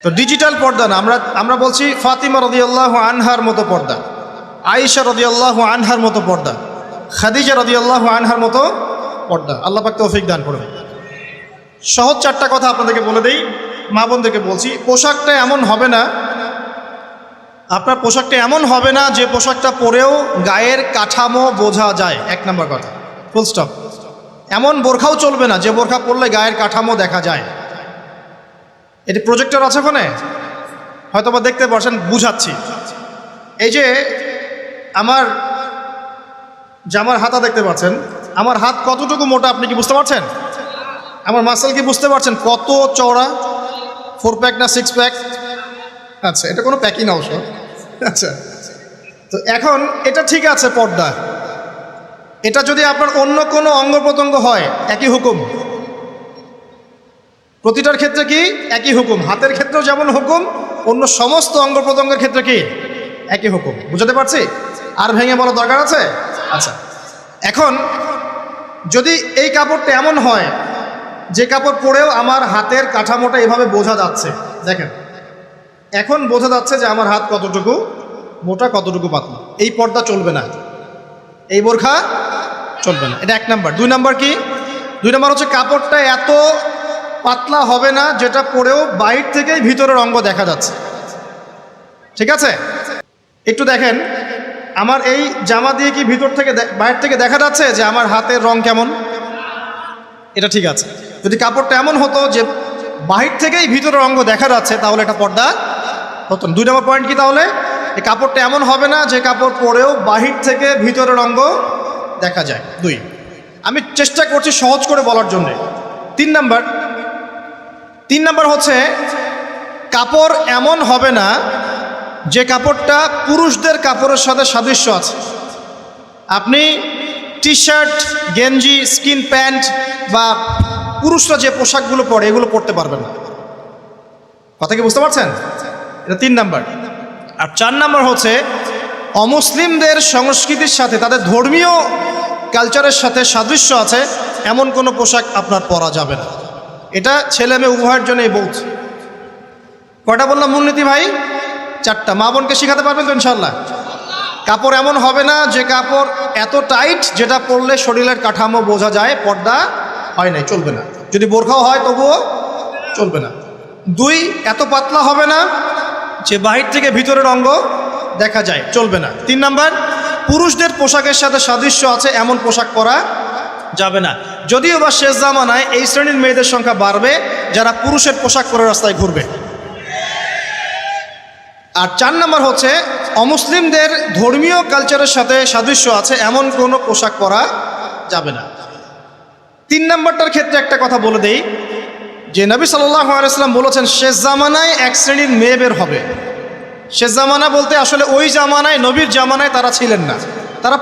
তো ডিজিটাল পর্দা না, আমরা বলছি ফাতিমা রাদিয়াল্লাহু আনহার মতো পর্দা, আয়েশা রাদিয়াল্লাহু আনহার মতো পর্দা, খাদিজা রাদিয়াল্লাহু আনহার মতো পর্দা। আল্লাহ পাক তৌফিক দান করবে। সহজ চারটা কথা আপনাদেরকে বলে দেই, মা বোনদেরকে বলছি। পোশাকটা এমন হবে না, আপনার পোশাকটা এমন হবে না যে পোশাকটা পরেও গায়ের কাঠামো বোঝা যায়। এক নম্বর কথা, ফুল স্টপ। এমন বোরখাও চলবে না যে বোরখা পরলে গায়ের কাঠামো দেখা যায়। এটি প্রজেক্টর আছে ওখানে, হয়তো বা দেখতে পাচ্ছেন, বুঝাচ্ছি। এই যে আমার জামার হাতা দেখতে পাচ্ছেন, আমার হাত কতটুকু মোটা আপনি কি বুঝতে পারছেন? আমার মাসল কি বুঝতে পারছেন কত চওড়া? 4 প্যাক না 6 প্যাক? আচ্ছা, এটা কোনো প্যাকই না অবশ্য। আচ্ছা, তো এখন এটা ঠিক আছে পর্দা। এটা যদি আপনার অন্য কোনো অঙ্গ প্রত্যঙ্গ হয় একই হুকুম, প্রতিটার ক্ষেত্রে কি একই হুকুম। হাতের ক্ষেত্রেও যেমন হুকুম, অন্য সমস্ত অঙ্গ প্রত্যঙ্গের ক্ষেত্রে কি একই হুকুম। বুঝাতে পারছি? আর ভেঙে বলা দরকার আছে? আচ্ছা, এখন যদি এই কাপড়টা এমন হয় যে কাপড় পরেও আমার হাতের কাঠামোটা এভাবে বোঝা যাচ্ছে, দেখেন এখন বোঝা যাচ্ছে যে আমার হাত কতটুকু মোটা কতটুকু পাতলা, এই পর্দা চলবে না, এই বোরখা চলবে না। এটা 1 নাম্বার। 2 নাম্বার কি? 2 নাম্বার হচ্ছে কাপড়টা এত পাতলা হবে না যেটা পরেও বাইরে থেকেই ভিতরের অঙ্গ দেখা যাচ্ছে। ঠিক আছে? একটু দেখেন, আমার এই জামা দিয়ে কি ভিতর থেকে বাইরে থেকে দেখা যাচ্ছে যে আমার হাতের রং কেমন? এটা ঠিক আছে। যদি কাপড়টা এমন হতো যে বাহির থেকেই ভিতরের অঙ্গ দেখা যাচ্ছে, তাহলে এটা পর্দা হতো না। 2 নম্বর পয়েন্ট কি তাহলে? এই কাপড়টা এমন হবে না যে কাপড় পরেও বাহির থেকে ভিতরের অঙ্গ দেখা যায়। 2, আমি চেষ্টা করছি সহজ করে বলার জন্য। 3 নাম্বার হচ্ছে কাপড় এমন হবে না যে কাপড়টা পুরুষদের কাপড়ের সাথে সাদৃশ্য আছে। আপনি টি শার্ট, গেঞ্জি, স্কিন প্যান্ট বা পুরুষরা যে পোশাকগুলো পরে এগুলো পরতে পারবেন না। কথা কি বুঝতে পারছেন? এটা 3 নাম্বার। আর 4 নাম্বার হচ্ছে অমুসলিমদের সংস্কৃতির সাথে, তাদের ধর্মীয় কালচারের সাথে সাদৃশ্য আছে এমন কোনো পোশাক আপনার পরা যাবে না। এটা ছেলে মেয়ে উভয়ের জন্যই বলছে। কয়টা বললাম মূলনীতি ভাই? 4টা। মা বোনকে শেখাতে পারবেন তো ইনশাল্লাহ? কাপড় এমন হবে না যে কাপড় এত টাইট যেটা পরলে শরীরের কাঠামো বোঝা যায়, পর্দা হয় নাই, চলবে না। যদি বোরখাও হয় তবুও চলবে না। 2, এত পাতলা হবে না যে বাহির থেকে ভিতরের অঙ্গ দেখা যায়, চলবে না। 3 নাম্বার, পুরুষদের পোশাকের সাথে সাদৃশ্য আছে এমন পোশাক পরা যাবে না। যদিও বা শেষ জামানায় এই শ্রেণীর মেয়েদের সংখ্যা বাড়বে যারা পুরুষের পোশাক পরে রাস্তায় ঘুরবে। আর 4 নাম্বার হচ্ছে অমুসলিমদের ধর্মীয় কালচারের সাথে সাদৃশ্য আছে এমন কোনো পোশাক পরা যাবে না। 3 নাম্বারটার ক্ষেত্রে একটা কথা বলে দেই যে নবী সাল্লাল্লাহু আলাইহি ওয়াসাল্লাম বলেছেন শেষ জামানায় এক শ্রেণীর মেয়ে বের হবে। শেষ জামানা বলতে আসলে ওই জামানায়, নবীর জামানায় তারা ছিলেন না, তারা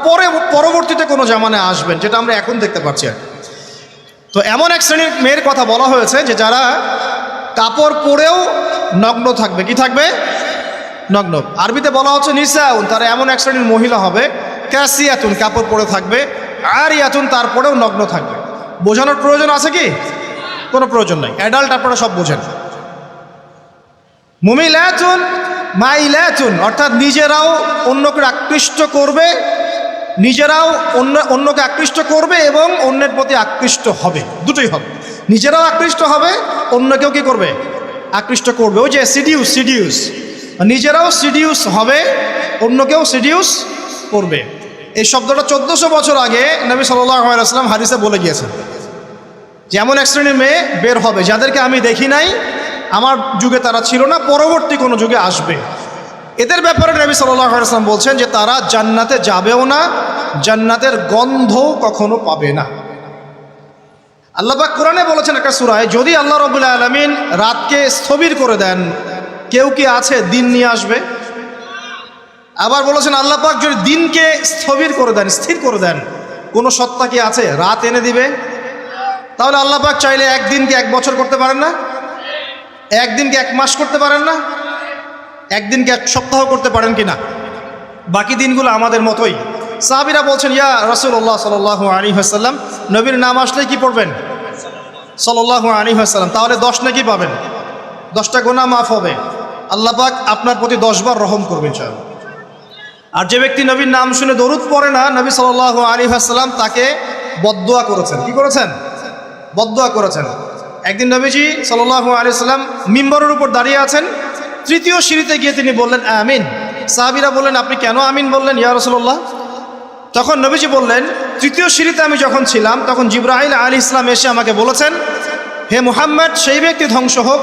পরবর্তীতে কোনো জামানায় আসবেন, যেটা আমরা এখন দেখতে পাচ্ছি। তো এমন এক শ্রেণীর মেয়ের কথা বলা হয়েছে যে যারা কাপড় পরেও নগ্ন থাকবে। কি থাকবে? নগ্ন। আরবিতে বলা হচ্ছে নিসাউন, তারা এমন এক শ্রেণীর মহিলা হবে কাসিয়াতুন, কাপড় পরে থাকবে, আরিয়াতুন, তারপরেও নগ্ন থাকবে। বোঝানোর প্রয়োজন আছে কি? কোনো প্রয়োজন নাই, অ্যাডাল্ট আপনারা সব বোঝেন। মুমিলাতুন মাইলাতুন, অর্থাৎ নিজেরাও অন্যকে আকৃষ্ট করবে, নিজেরাও অন্যকে আকৃষ্ট করবে এবং অন্যের প্রতি আকৃষ্ট হবে, দুটোই হবে। নিজেরাও আকৃষ্ট হবে, অন্যকেও কি করবে? আকৃষ্ট করবে। ওই যে সিডিউস, নিজেরাও সিডিউস হবে, অন্যকেও সিডিউস করবে। এই শব্দটা 1400 বছর আগে নবী সাল্লাল্লাহু আলাইহি ওয়াসাল্লাম হাদিসে বলে গিয়েছেন যে এমন এক শ্রেণীর মেয়ে বের হবে যাদেরকে আমি দেখি নাই, আমার যুগে তারা ছিল না, পরবর্তী কোনো যুগে আসবে। এদের ব্যাপারে নবী সাল্লাল্লাহু আলাইহি ওয়াসাল্লাম বলছেন যে তারা জান্নাতে যাবেও না, জান্নাতের গন্ধও কখনো পাবে না। আল্লাহ পাক কোরআনে বলেছেন একটা সূরায়, যদি আল্লাহ রাব্বুল আলামিন রাতকে স্থবির করে দেন, কেউ কি আছে দিন নিয়ে আসবে? আবার বলেছেন আল্লাহ পাক যদি দিনকে স্থবির করে দেন, স্থির করে দেন, কোনো সত্তা কি আছে রাত এনে দিবে? তাহলে আল্লাহ পাক চাইলে একদিনকে 1 বছর করতে পারেন না? একদিনকে 1 মাস করতে পারেন না? একদিনকে 1 সপ্তাহ করতে পারেন কি না? বাকি দিনগুলো আমাদের মতোই। সাহাবীরা বলছেন ইয়া রাসূলুল্লাহ সাল্লাল্লাহু আলাইহি ওয়াসাল্লাম, নবীর নাম আসলে কি পড়বেন? সাল্লাল্লাহু আলাইহি ওয়াসাল্লাম, তাহলে 10 নাকি পাবেন? 10টা গুনাহ মাফ হবে, আল্লাহ পাক আপনার প্রতি 10 বার রহম করবেন ইনশাআল্লাহ। আর যে ব্যক্তি নবীর নাম শুনে দরুদ পড়ে না, নবী সাল্লাল্লাহু আলাইহি ওয়াসাল্লাম তাকে বদদুয়া করেছেন। কি করেছেন? বদদুয়া করেছেন। একদিন নবীজি সাল্লাল্লাহু আলাইহি ওয়াসাল্লাম মিম্বরের উপর দাঁড়িয়ে আছেন, তৃতীয় সিঁড়িতে গিয়ে তিনি বললেন আমিন। সাহাবীরা বললেন আপনি কেন আমিন বললেন ইয়া রাসূলুল্লাহ? তখন নবীজি বললেন, তৃতীয় সিঁড়িতে আমি যখন ছিলাম তখন জিবরাইল আলাইহিস সালাম এসে আমাকে বলেছেন, হে মুহাম্মদ, সেই ব্যক্তি ধ্বংস হোক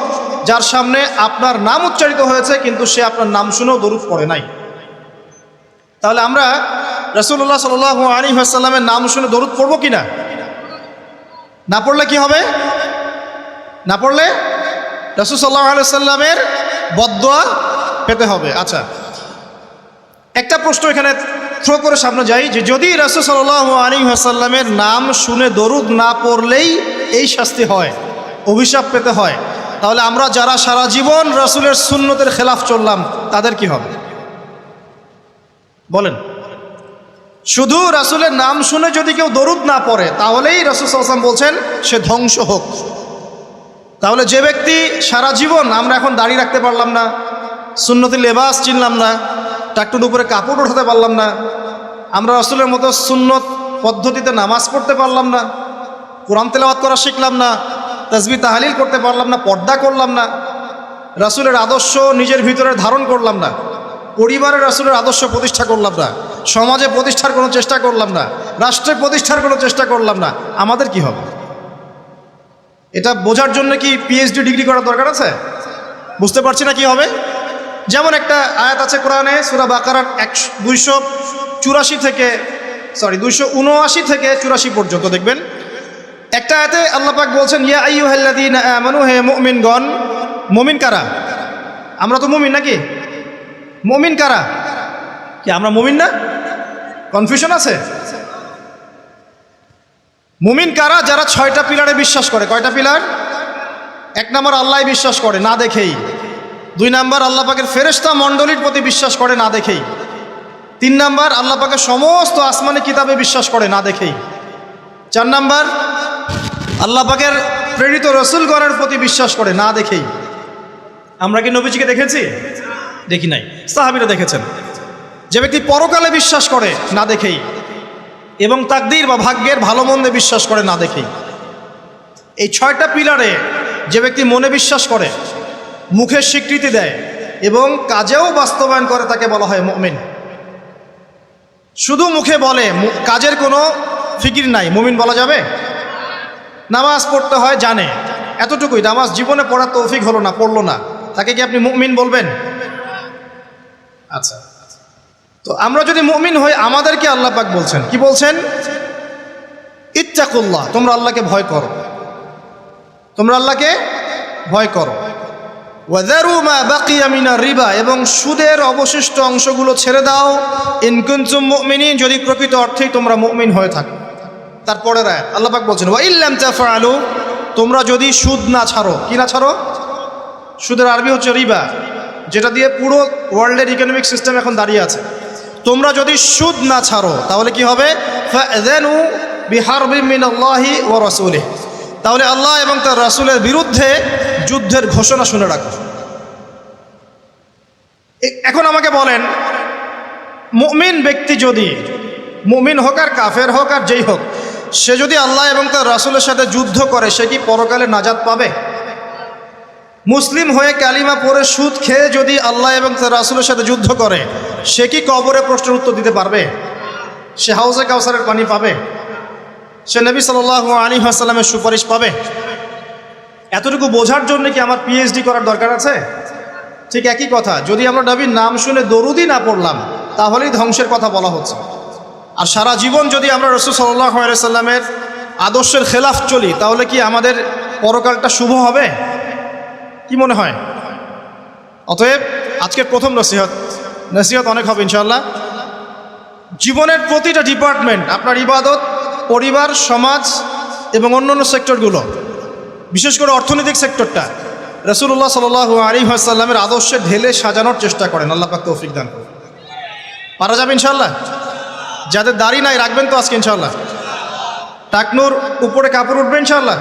যার সামনে আপনার নাম উচ্চারিত হয়েছে কিন্তু সে আপনার নাম শুনেও দরুদ পড়ে নাই। তাহলে আমরা রাসূলুল্লাহ সাল্লাল্লাহু আলাইহি ওয়াসাল্লামের নাম শুনে দরুদ পড়বো কিনা? না পড়লে কি হবে? না পড়লে রাসূল সাল্লাল্লাহু আলাইহি ওয়াসাল্লামের বদদুয়া পেতে হবে। আচ্ছা, একটা প্রশ্ন এখানে থ্রো করে সামনে যাই, যে যদি রাসূল সাল্লাল্লাহু আলাইহি ওয়াসাল্লামের নাম শুনে দরুদ না পড়লেই এই শাস্তি হয়, অভিশাপ পেতে হয়, তাহলে আমরা যারা সারা জীবন রাসূলের সুন্নতের খেলাফ চললাম তাদের কি হবে বলেন? শুধু রাসূলের নাম শুনে যদি কেউ দরুদ না পড়ে তাহলেই রাসূল সাল্লাল্লাহু আলাইহি ওয়াসাল্লাম বলছেন সে ধ্বংস হোক। তাহলে যে ব্যক্তি সারা জীবন, আমরা এখন দাড়ি রাখতে পারলাম না, সুন্নতি লেবাস চিনলাম না, টাকটুর উপরে কাপড় উঠাতে পারলাম না, আমরা রাসূলের মতো সুন্নত পদ্ধতিতে নামাজ পড়তে পারলাম না, কোরআন তেলাওয়াত করা শিখলাম না, তাসবিহ তাহলিল করতে পারলাম না, পর্দা করলাম না, রাসূলের আদর্শ নিজের ভিতরে ধারণ করলাম না, পরিবারে রাসূলের আদর্শ প্রতিষ্ঠা করলাম না, সমাজে প্রতিষ্ঠার কোনো চেষ্টা করলাম না, রাষ্ট্রে প্রতিষ্ঠার কোনো চেষ্টা করলাম না, আমাদের কি হবে? এটা বোঝার জন্য কি পিএইচডি ডিগ্রি করার দরকার আছে? বুঝতে পারছি না কি হবে। যেমন একটা আয়াত আছে কোরআনে, সূরা বাকারার 279 থেকে 84 পর্যন্ত দেখবেন। একটা আয়াতে আল্লাহ পাক বলছেন, ইয়া আইয়ুহাল্লাযীনা আমানু, হে মুমিনগণ। মুমিন কারা? আমরা তো মুমিন নাকি? মুমিন কারা? কি আমরা মুমিন না? কনফিউশন আছে? মুমিন কারা? যারা 6টা পিলারে বিশ্বাস করে। কয়টা পিলার? 1 নম্বর আল্লাহ বিশ্বাস করে না দেখেই। 2 নম্বর আল্লাহ পাকের ফেরেশতা মণ্ডলীর প্রতি বিশ্বাস করে না দেখেই। 3 নম্বর আল্লাহ পাকের সমস্ত আসমানি কিতাবে বিশ্বাস করে না দেখেই। 4 নম্বর আল্লাহ পাকের প্রেরিত রাসূলগণের প্রতি বিশ্বাস করে না দেখেই। আমরা কি নবীজিকে দেখেছি? দেখি নাই। সাহাবীরা দেখেছেন। যে ব্যক্তি পরকালে বিশ্বাস করে না দেখেই, এবং তাকদীর বা ভাগ্যের ভালো মন্দে বিশ্বাস করে না দেখেই। এই 6টা পিলারে যে ব্যক্তি মনে বিশ্বাস করে, মুখে স্বীকৃতি দেয় এবং কাজেও বাস্তবায়ন করে তাকে বলা হয় মুমিন। শুধু মুখে বলে, কাজের কোনো ফিকির নাই, মুমিন বলা যাবে? নামাজ পড়তে হয় জানে, এতটুকুই, নামাজ জীবনে পড়ার তৌফিক হলো না, পড়লো না, তাকে কি আপনি মুমিন বলবেন? আচ্ছা, তো আমরা যদি মুমিন হই, আমাদেরকে আল্লাহ পাক বলছেন, কি বলছেন? ইত্তাকুল্লাহ, তোমরা আল্লাহকে ভয় করো, তোমরা আল্লাহকে ভয় করো। ওয়াযারু মা বাকিয়া মিনার রিবা, এবং সুদের অবশিষ্ট অংশগুলো ছেড়ে দাও। ইন কুনতুম মুমিনিন, যদি প্রকৃত অর্থেই তোমরা মুমিন হয়ে থাকো। তারপরের আয়াত আল্লাহ পাক বলছেন, ওয়া ইল্লাম তাফআলু, তোমরা যদি সুদ না ছাড়ো। কি না ছাড়ো? সুদের আরবি হচ্ছে রিবা, যেটা দিয়ে পুরো ওয়ার্ল্ডের ইকোনমিক সিস্টেম এখন দাঁড়িয়ে আছে। তোমরা যদি সুদ না ছাড়ো তাহলে কি হবে? ফাযানু বিহারবিন মিনাল্লাহি ওয়া রাসূলিহি, তাহলে আল্লাহ এবং তার রাসূলের বিরুদ্ধে যুদ্ধের ঘোষণা শুনে রাখো। এখন আমাকে বলেন, মুমিন ব্যক্তি যদি, মুমিন হোক আর কাফের হোক আর যেই হোক, সে যদি আল্লাহ এবং তার রাসূলের সাথে যুদ্ধ করে, সে কি পরকালে নাজাত পাবে? মুসলিম হয়ে কালিমা পড়ে সুদ খেয়ে যদি আল্লাহ এবং তার রাসূলের সাথে যুদ্ধ করে, সে কি কবরে প্রশ্নের উত্তর দিতে পারবে? সে হাউজে কাউসারের পানি পাবে? সে নবী সাল্লাল্লাহু আলাইহি ওয়াসাল্লামের সুপারিশ পাবে? এতটুকু বোঝার জন্য কি আমার পিএইচডি করার দরকার আছে? ঠিক একই কথা, যদি আমরা নবীর নাম শুনে দরুদই না পড়লাম তাহলেই ধ্বংসের কথা বলা হচ্ছে। আর সারা জীবন যদি আমরা রাসূল সাল্লাল্লাহু আলাইহি ওয়াসাল্লামের আদর্শের খেলাফ চলি, তাহলে কি আমাদের পরকালটা শুভ হবে? কি মনে হয়? অতএব আজকের প্রথম নসিহত অনেক হবে ইনশাআল্লাহ। জীবনের প্রতিটা ডিপার্টমেন্ট, আপনার ইবাদত, পরিবার, সমাজ এবং অন্যান্য সেক্টরগুলো, বিশেষ করে অর্থনৈতিক সেক্টরটা রাসূলুল্লাহ সাল্লাল্লাহু আলাইহি ওয়াসাল্লামের আদর্শে ঢেলে সাজানোর চেষ্টা করেন। আল্লাহ পাক তৌফিক দান করুন। পারা যাবে ইনশাআল্লাহ? যাদের দাড়ি নাই রাখবেন তো আজকে ইনশাআল্লাহ? টাকনুর উপরে কাপড় উঠবে ইনশাআল্লাহ?